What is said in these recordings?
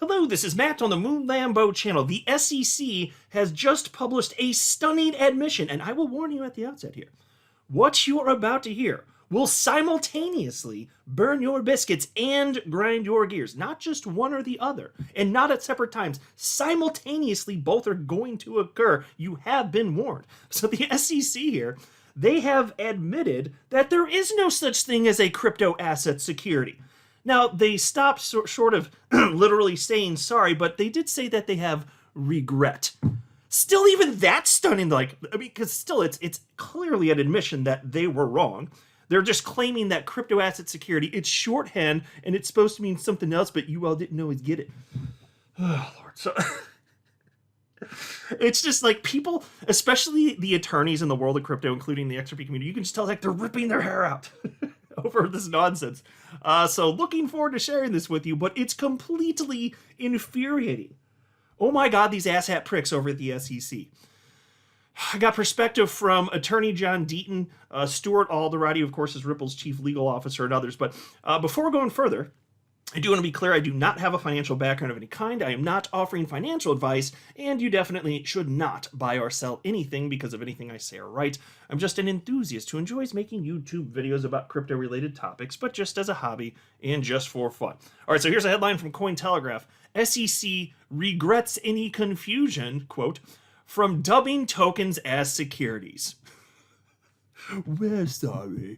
Hello, this is Matt on the Moon Lambo channel. The SEC has just published a stunning admission, and I will warn you at the outset here. What you're about to hear will simultaneously burn your biscuits and grind your gears. Not just one or the other, and not at separate times. Simultaneously, both are going to occur. You have been warned. So the SEC here, they have admitted that there is no such thing as a crypto asset security. Now, they stopped short of literally saying sorry, but they did say that they have regret. Still, even that's stunning. Because still, it's clearly an admission that they were wrong. They're just claiming that crypto asset security, it's shorthand, and it's supposed to mean something else, but you all didn't always get it. Oh, Lord. So it's just like people, especially the attorneys in the world of crypto, including the XRP community, you can just tell like they're ripping their hair out over this nonsense. So looking forward to sharing this with you, but it's completely infuriating. Oh my God, these asshat pricks over at the SEC. I got perspective from attorney John Deaton, Stuart Alderati, of course, is Ripple's chief legal officer, and others. But before going further, I do want to be clear, I do not have a financial background of any kind. I am not offering financial advice, and you definitely should not buy or sell anything because of anything I say or write. I'm just an enthusiast who enjoys making YouTube videos about crypto-related topics, but just as a hobby and just for fun. All right, so here's a headline from Cointelegraph. SEC regrets any confusion, quote, from dubbing tokens as securities. We're sorry.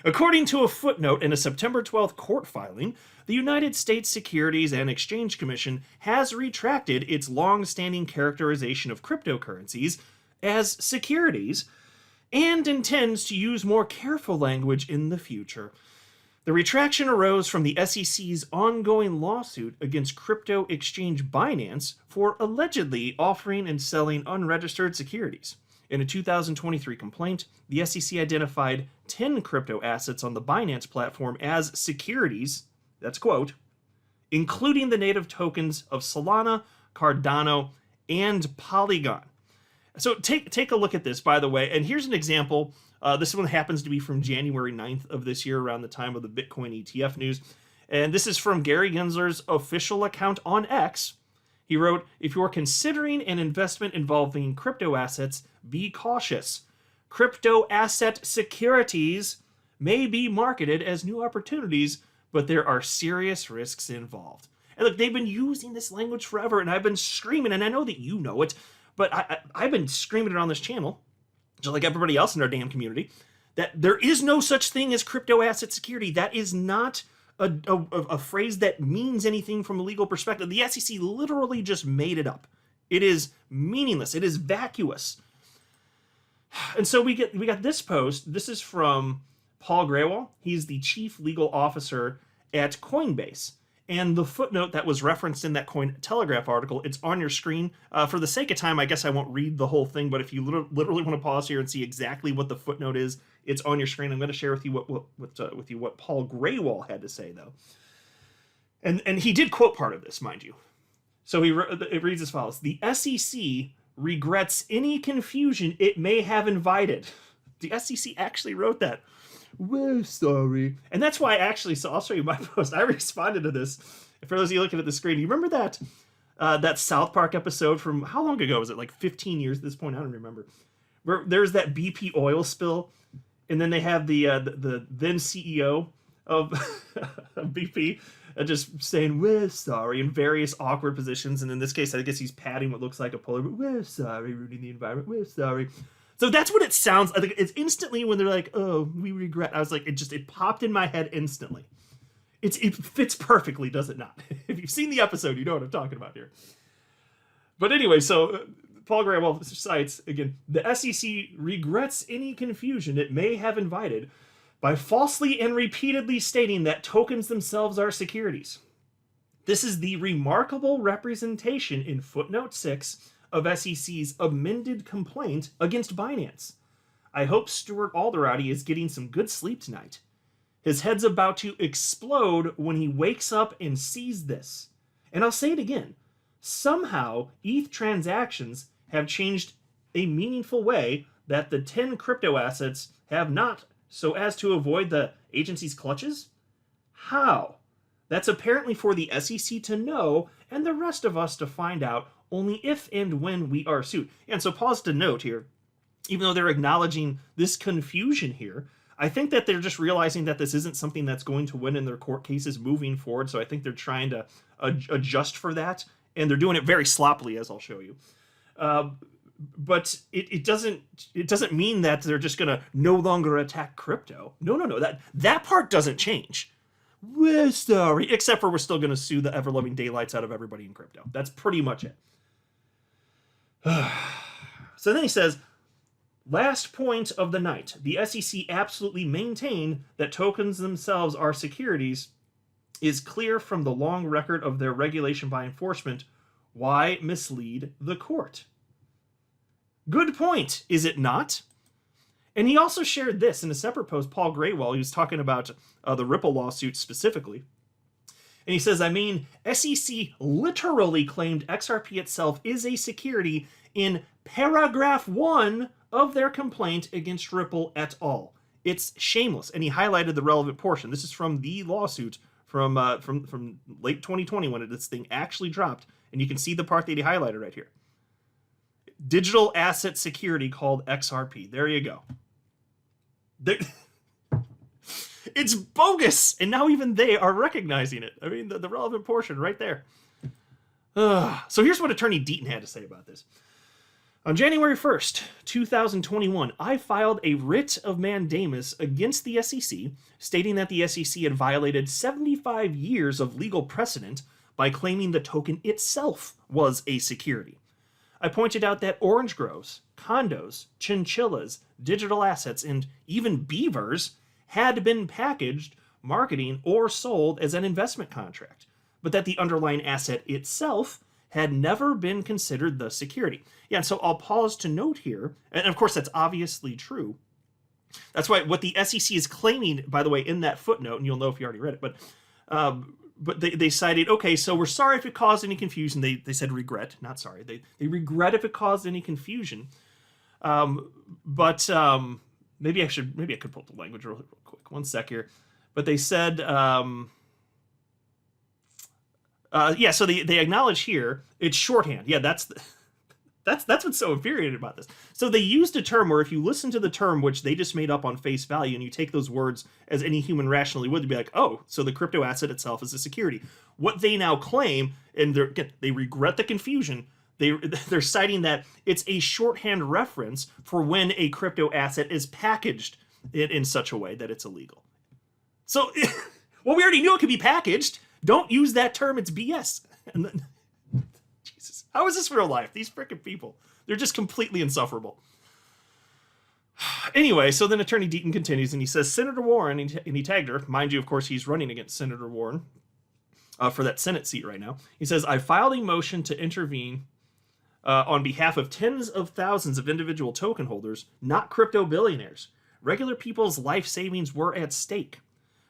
According to a footnote in a September 12th court filing, the United States Securities and Exchange Commission has retracted its long-standing characterization of cryptocurrencies as securities and intends to use more careful language in the future. The retraction arose from the SEC's ongoing lawsuit against crypto exchange Binance for allegedly offering and selling unregistered securities. In a 2023 complaint, the SEC identified 10 crypto assets on the Binance platform as securities, that's quote, including the native tokens of Solana, Cardano, and Polygon. So take a look at this, by the way, and here's an example. This one happens to be from January 9th of this year, around the time of the Bitcoin ETF news. And this is from Gary Gensler's official account on X. He wrote, if you're considering an investment involving crypto assets, be cautious. Crypto asset securities may be marketed as new opportunities, but there are serious risks involved. And look, they've been using this language forever, and I've been screaming, and I know that you know it, but I've been screaming it on this channel, just like everybody else in our damn community, that there is no such thing as crypto asset security. That is not a phrase that means anything from a legal perspective. The SEC literally just made it up. It is meaningless. It is vacuous. And so we got this post. This is from Paul Greywell. He's the chief legal officer at Coinbase. And the footnote that was referenced in that Cointelegraph article, it's on your screen. For the sake of time, I guess I won't read the whole thing, but if you literally want to pause here and see exactly what the footnote is, it's on your screen. I'm going to share with you what Paul Greywell had to say, though. And he did quote part of this, mind you. So it reads as follows. The SEC regrets any confusion it may have invited. The SEC actually wrote that. We're sorry. And that's why so I'll show you my post. I responded to this. For those of you looking at the screen, you remember that South Park episode from, how long ago was it? Like 15 years at this point? I don't remember. Where there's that BP oil spill, and then they have the then CEO of BP just saying, we're sorry, in various awkward positions. And in this case, I guess he's patting what looks like a polar, but we're sorry, ruining the environment. We're sorry. So that's what it sounds like. It's instantly when they're like, oh, we regret. I was like, it popped in my head instantly. It fits perfectly, does it not? If you've seen the episode, you know what I'm talking about here. But anyway, so Paul Greywell cites, again, the SEC regrets any confusion it may have invited by falsely and repeatedly stating that tokens themselves are securities. This is the remarkable representation in footnote 6 of SEC's amended complaint against Binance. I hope Stuart Alderati is getting some good sleep tonight. His head's about to explode when he wakes up and sees this. And I'll say it again. Somehow, ETH transactions have changed a meaningful way that the 10 crypto assets have not, so as to avoid the agency's clutches? How? That's apparently for the SEC to know, and the rest of us to find out only if and when we are sued. And so pause to note here, even though they're acknowledging this confusion here, I think that they're just realizing that this isn't something that's going to win in their court cases moving forward. So I think they're trying to adjust for that, and they're doing it very sloppily, as I'll show you. But it doesn't mean that they're just gonna no longer attack crypto. No. That part doesn't change. We're sorry, except for we're still gonna sue the ever-loving daylights out of everybody in crypto. That's pretty much it. So then he says, last point of the night. The SEC absolutely maintain that tokens themselves are securities is clear from the long record of their regulation by enforcement. Why mislead the court? Good point, is it not? And he also shared this in a separate post, Paul Greywell. He was talking about the Ripple lawsuit specifically. And he says, SEC literally claimed XRP itself is a security in paragraph 1 of their complaint against Ripple et al. It's shameless. And he highlighted the relevant portion. This is from the lawsuit from late 2020 when this thing actually dropped. And you can see the part that he highlighted right here. Digital asset security called XRP. There you go. It's bogus, and now even they are recognizing it. I mean, the relevant portion right there. So here's what Attorney Deon had to say about this. On January 1st, 2021, I filed a writ of mandamus against the SEC, stating that the SEC had violated 75 years of legal precedent by claiming the token itself was a security. I pointed out that orange groves, condos, chinchillas, digital assets, and even beavers had been packaged, marketing, or sold as an investment contract, but that the underlying asset itself had never been considered the security. Yeah, and so I'll pause to note here, and of course that's obviously true. That's why what the SEC is claiming, by the way, in that footnote, and you'll know if you already read it, but they cited, okay, so we're sorry if it caused any confusion. They said regret, not sorry. They regret if it caused any confusion. But maybe I could pull up the language real quick. One sec here. But they said, so they acknowledge here, it's shorthand. Yeah, that's what's so infuriating about this. So they used a term where if you listen to the term, which they just made up on face value, and you take those words as any human rationally would, be like, oh, so the crypto asset itself is a security. What they now claim, and they regret the confusion, they're citing that it's a shorthand reference for when a crypto asset is packaged in such a way that it's illegal. So, well, we already knew it could be packaged. Don't use that term. It's BS. And then, Jesus, how is this real life? These freaking people, they're just completely insufferable. Anyway, so then Attorney Deon continues, and he says, Senator Warren, and he tagged her. Mind you, of course, he's running against Senator Warren for that Senate seat right now. He says, I filed a motion to intervene on behalf of tens of thousands of individual token holders, not crypto billionaires. Regular people's life savings were at stake.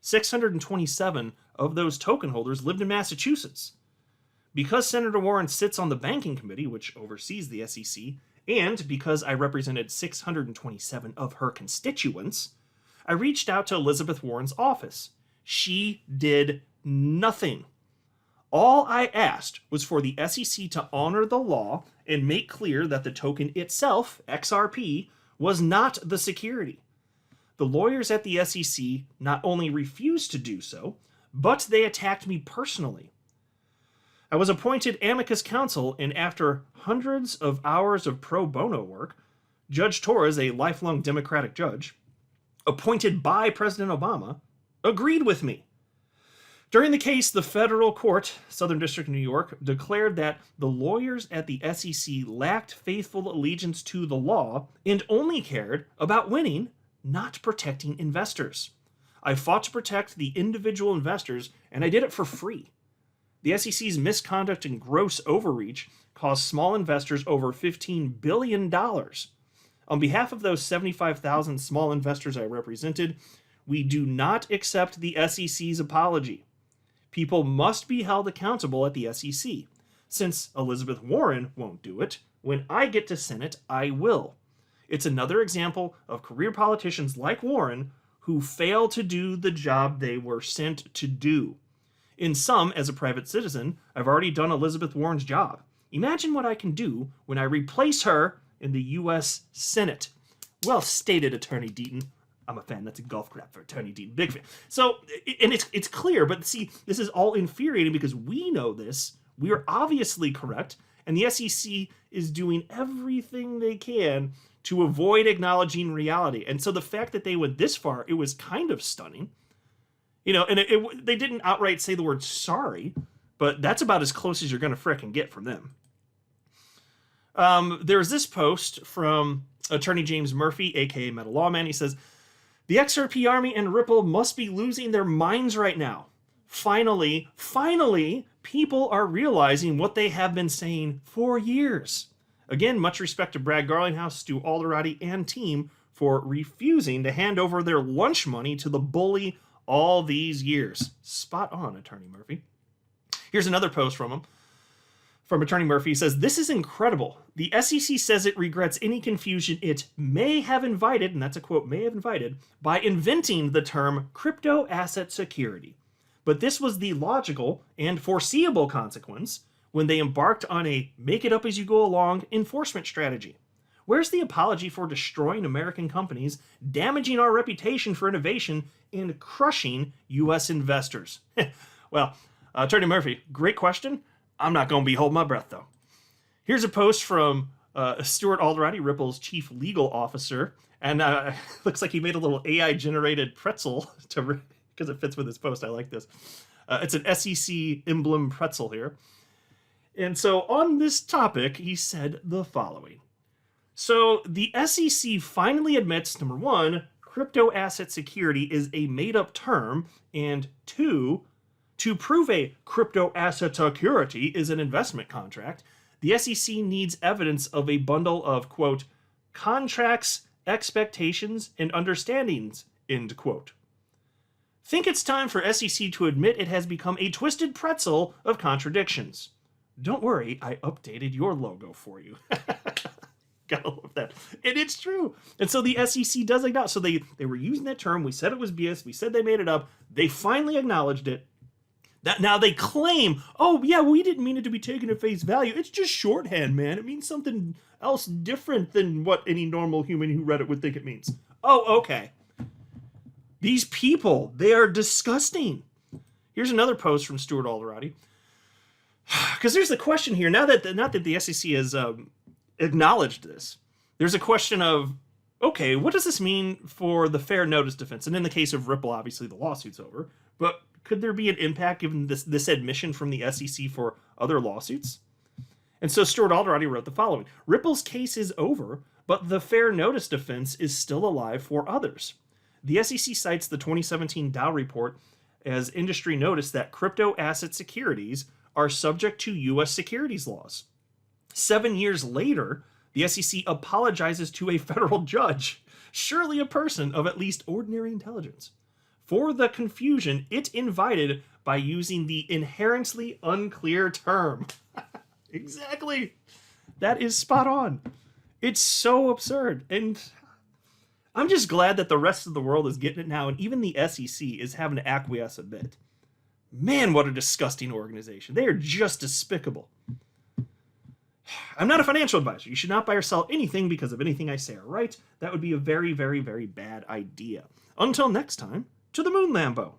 627 of those token holders lived in Massachusetts. Because Senator Warren sits on the banking committee, which oversees the SEC, and because I represented 627 of her constituents, I reached out to Elizabeth Warren's office. She did nothing. All I asked was for the SEC to honor the law and make clear that the token itself, XRP, was not the security. The lawyers at the SEC not only refused to do so, but they attacked me personally. I was appointed amicus counsel, and after hundreds of hours of pro bono work, Judge Torres, a lifelong Democratic judge, appointed by President Obama, agreed with me. During the case, the federal court, Southern District of New York, declared that the lawyers at the SEC lacked faithful allegiance to the law and only cared about winning, not protecting investors. I fought to protect the individual investors, and I did it for free. The SEC's misconduct and gross overreach cost small investors over $15 billion. On behalf of those 75,000 small investors I represented, we do not accept the SEC's apology. People must be held accountable at the SEC. Since Elizabeth Warren won't do it, when I get to Senate, I will. It's another example of career politicians like Warren who fail to do the job they were sent to do. In some, as a private citizen, I've already done Elizabeth Warren's job. Imagine what I can do when I replace her in the U.S. Senate. Well stated, Attorney Deaton. I'm a fan. That's a golf clap for Attorney Deaton. Big fan. So, and it's clear, but see, this is all infuriating because we know this. We are obviously correct, and the SEC is doing everything they can to avoid acknowledging reality. And so the fact that they went this far, it was kind of stunning. You know, and they didn't outright say the word sorry, but that's about as close as you're going to frickin' get from them. There's this post from Attorney James Murphy, aka Meta Lawman. He says, the XRP Army and Ripple must be losing their minds right now. Finally, people are realizing what they have been saying for years. Again, much respect to Brad Garlinghouse, Stu Alderati, and team for refusing to hand over their lunch money to the bully all these years. Spot on, Attorney Murphy. Here's another post from him. From Attorney Murphy, he says, this is incredible. The SEC says it regrets any confusion it may have invited, and that's a quote, may have invited, by inventing the term crypto asset security. But this was the logical and foreseeable consequence when they embarked on a make-it-up-as-you-go-along enforcement strategy. Where's the apology for destroying American companies, damaging our reputation for innovation, and crushing U.S. investors? Well, Attorney Murphy, great question. I'm not going to be holding my breath, though. Here's a post from Stuart Alderati, Ripple's chief legal officer, and looks like he made a little AI-generated pretzel because it fits with his post. I like this. It's an SEC emblem pretzel here. And so on this topic, he said the following. So the SEC finally admits, number one, crypto asset security is a made-up term, and two, to prove a crypto asset security is an investment contract, the SEC needs evidence of a bundle of, quote, contracts, expectations, and understandings, end quote. Think it's time for SEC to admit it has become a twisted pretzel of contradictions. Don't worry, I updated your logo for you. Gotta love that. And it's true. And so the SEC does acknowledge. So they were using that term. We said it was BS. We said they made it up. They finally acknowledged it. That now they claim, oh, yeah, we didn't mean it to be taken at face value. It's just shorthand, man. It means something else different than what any normal human who read it would think it means. Oh, okay. These people, they are disgusting. Here's another post from Stuart Alderati. Because there's the question here. Now that not that the SEC has acknowledged this, there's a question of, okay, what does this mean for the fair notice defense? And in the case of Ripple, obviously the lawsuit's over. But could there be an impact given this admission from the SEC for other lawsuits? And so Stuart Alderati wrote the following. Ripple's case is over, but the fair notice defense is still alive for others. The SEC cites the 2017 Dow report as industry notice that crypto asset securities are subject to U.S. securities laws. 7 years later, the SEC apologizes to a federal judge, surely a person of at least ordinary intelligence, for the confusion it invited by using the inherently unclear term. Exactly. That is spot on. It's so absurd. And I'm just glad that the rest of the world is getting it now, and even the SEC is having to acquiesce a bit. Man, what a disgusting organization. They are just despicable. I'm not a financial advisor. You should not buy or sell anything because of anything I say or write. That would be a very, very, very bad idea. Until next time, to the moon, Lambo.